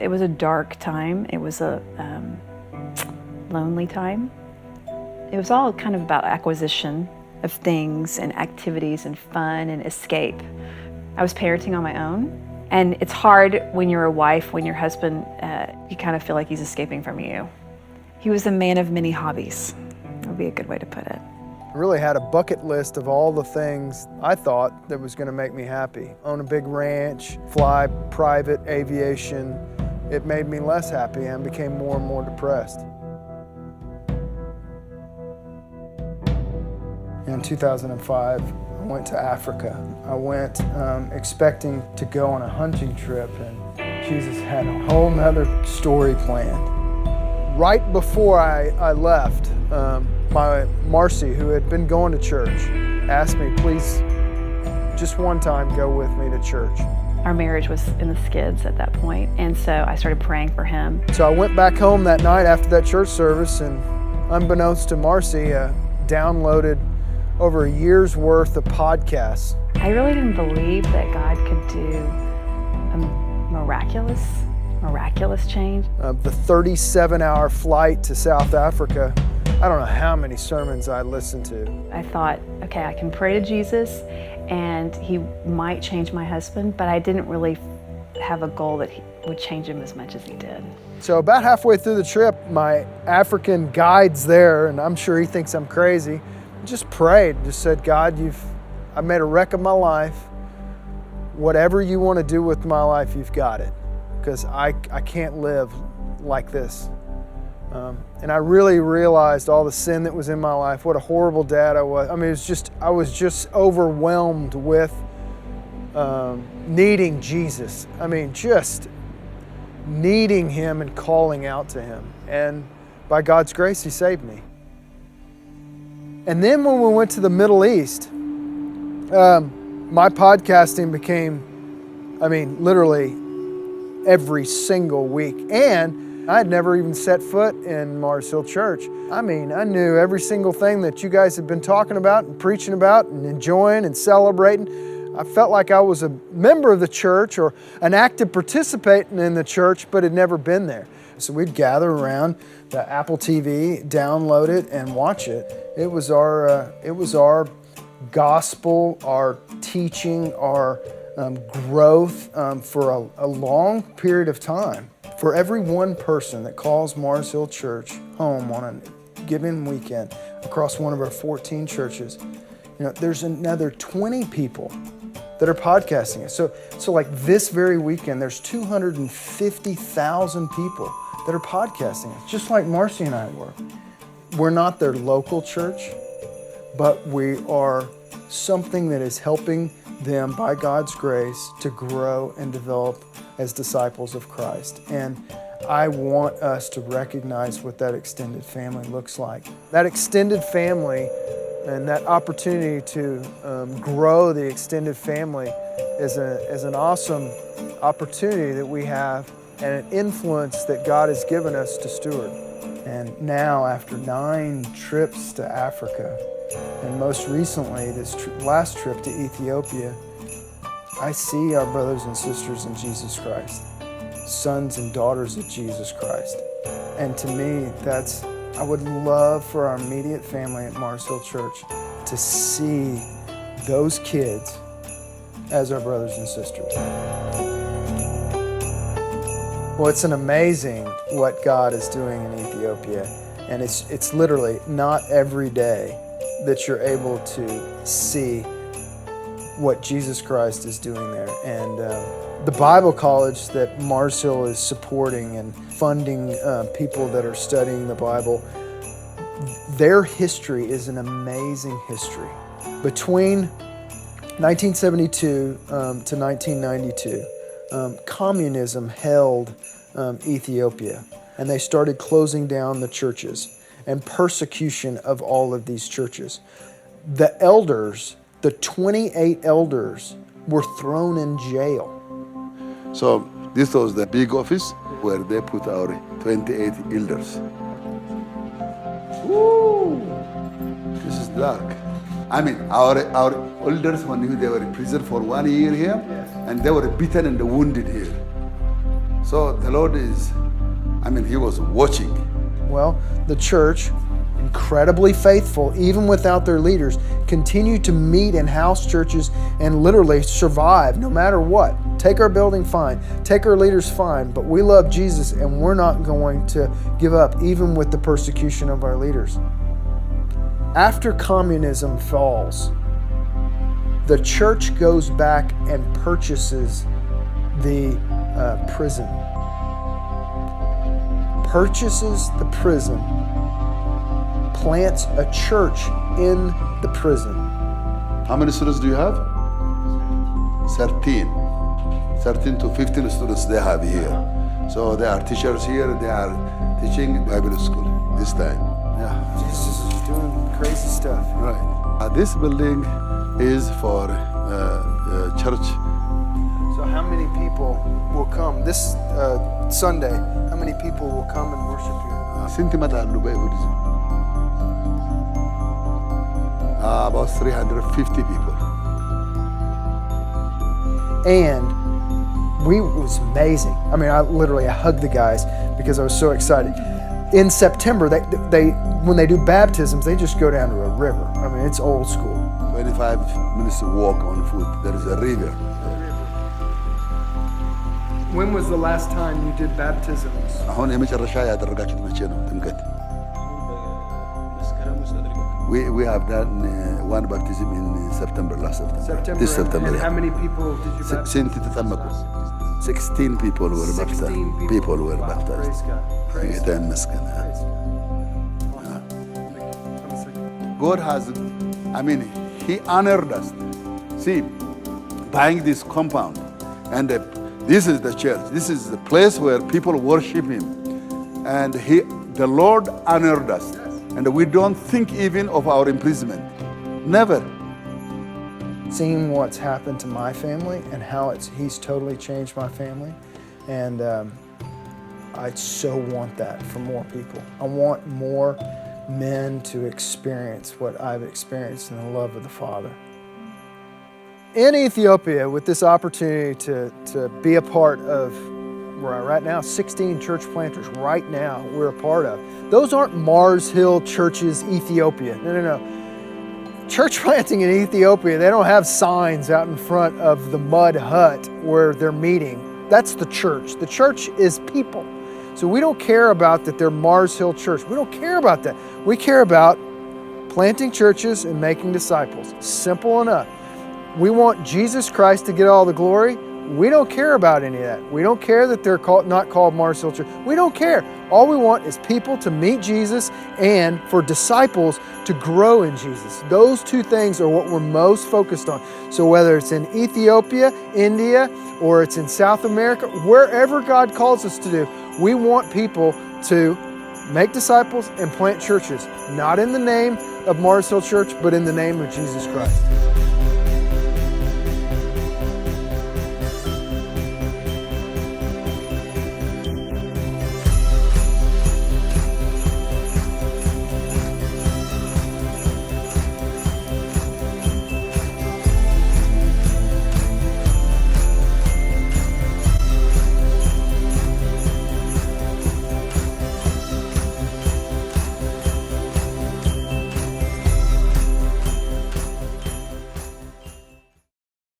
It was a dark time. It was a lonely time. It was all kind of about acquisition of things and activities and fun and escape. I was parenting on my own, and it's hard when you're a wife, when your husband, you kind of feel like he's escaping from you. He was a man of many hobbies. That would be a good way to put it. I really had a bucket list of all the things I thought that was going to make me happy. Own a big ranch, fly private aviation. It made me less happy and became more and more depressed. In 2005, I went to Africa. I went expecting to go on a hunting trip, and Jesus had a whole nother story planned. Right before I left, my Marcy, who had been going to church, asked me, please, just one time, go with me to church. Our marriage was in the skids at that point, and so I started praying for him. So I went back home that night after that church service, and unbeknownst to Marcy, downloaded over a year's worth of podcasts. I really didn't believe that God could do a miraculous change. The 37-hour flight to South Africa, I don't know how many sermons I listened to. I thought, okay, I can pray to Jesus and he might change my husband, but I didn't really have a goal that he would change him as much as he did. So about halfway through the trip, my African guide's there, and I'm sure he thinks I'm crazy, just prayed, just said, God, I've made a wreck of my life. Whatever you want to do with my life, you've got it. Because I can't live like this. And I really realized all the sin that was in my life, what a horrible dad I was. I mean, I was just overwhelmed with needing Jesus. I mean, just needing him and calling out to him. And by God's grace, he saved me. And then when we went to the Middle East, my podcasting became, literally every single week. And I had never even set foot in Mars Hill Church. I knew every single thing that you guys had been talking about and preaching about and enjoying and celebrating. I felt like I was a member of the church or an active participant in the church, but had never been there. So we'd gather around the Apple TV, download it, and watch it. It was our gospel, our teaching, our growth for a long period of time. For every one person that calls Mars Hill Church home on a given weekend across one of our 14 churches, there's another 20 people that are podcasting it. So like this very weekend, there's 250,000 people that are podcasting it, just like Marcy and I were. We're not their local church, but we are something that is helping them, by God's grace, to grow and develop as disciples of Christ. And I want us to recognize what that extended family looks like. That extended family and that opportunity to grow the extended family is an awesome opportunity that we have and an influence that God has given us to steward. And now, after 9 trips to Africa, and most recently this last trip to Ethiopia, I see our brothers and sisters in Jesus Christ, sons and daughters of Jesus Christ. And to me, I would love for our immediate family at Mars Hill Church to see those kids as our brothers and sisters. Well, it's an amazing what God is doing in Ethiopia. And it's literally not every day that you're able to see what Jesus Christ is doing there. And the Bible college that Mars Hill is supporting and funding people that are studying the Bible, their history is an amazing history. Between 1972 to 1992, communism held Ethiopia, and they started closing down the churches and persecution of all of these churches. The elders, the 28 elders, were thrown in jail. So this was the big office where they put our 28 elders. Woo! This is dark. Our elders, when they were in prison for 1 year here, and they were beaten and wounded here. So the Lord is, He was watching. Well, the church, incredibly faithful, even without their leaders, continue to meet in house churches and literally survive no matter what. Take our building, fine. Take our leaders, fine. But we love Jesus and we're not going to give up, even with the persecution of our leaders. After communism falls, the church goes back and purchases the prison. Purchases the prison, plants a church in the prison. How many students do you have? 13. 13 to 15 students they have here. So they are teachers here, they are teaching Bible school this time. Yeah. Jesus is doing crazy stuff. Right. This building is for church. So how many people will come this Sunday? How many people will come and worship here? About 350 people. And it was amazing. I hugged the guys because I was so excited. In September, they when they do baptisms, they just go down to a river. It's old school. 25 minutes walk on foot. There is a river. When was the last time you did baptisms? አሁን የመጨረሻ ያደረጋችሁት መቼ ነው? ጥምቀት? We have done one baptism in September, last September. This September. And how many people did you baptize? 16 people were baptized. 16 People were Wow, baptized. Praise God. Praise ጌታ God. ይመስገን። Praise God. Awesome. God has, He honored us. See, buying this compound, and this is the church. This is the place where people worship Him, and the Lord honored us, and we don't think even of our imprisonment. Never. Seeing what's happened to my family and how He's totally changed my family, and I so want that for more people. I want more men to experience what I've experienced in the love of the Father. In Ethiopia, with this opportunity to be a part of, right now, 16 church planters right now we're a part of. Those aren't Mars Hill churches, Ethiopia. No. Church planting in Ethiopia, they don't have signs out in front of the mud hut where they're meeting. That's the church. The church is people. So we don't care about that they're Mars Hill Church. We don't care about that. We care about planting churches and making disciples. Simple enough. We want Jesus Christ to get all the glory. We don't care about any of that. We don't care that they're not called Mars Hill Church. We don't care. All we want is people to meet Jesus and for disciples to grow in Jesus. Those two things are what we're most focused on. So whether it's in Ethiopia, India, or it's in South America, wherever God calls us to do, we want people to make disciples and plant churches, not in the name of Mars Hill Church, but in the name of Jesus Christ.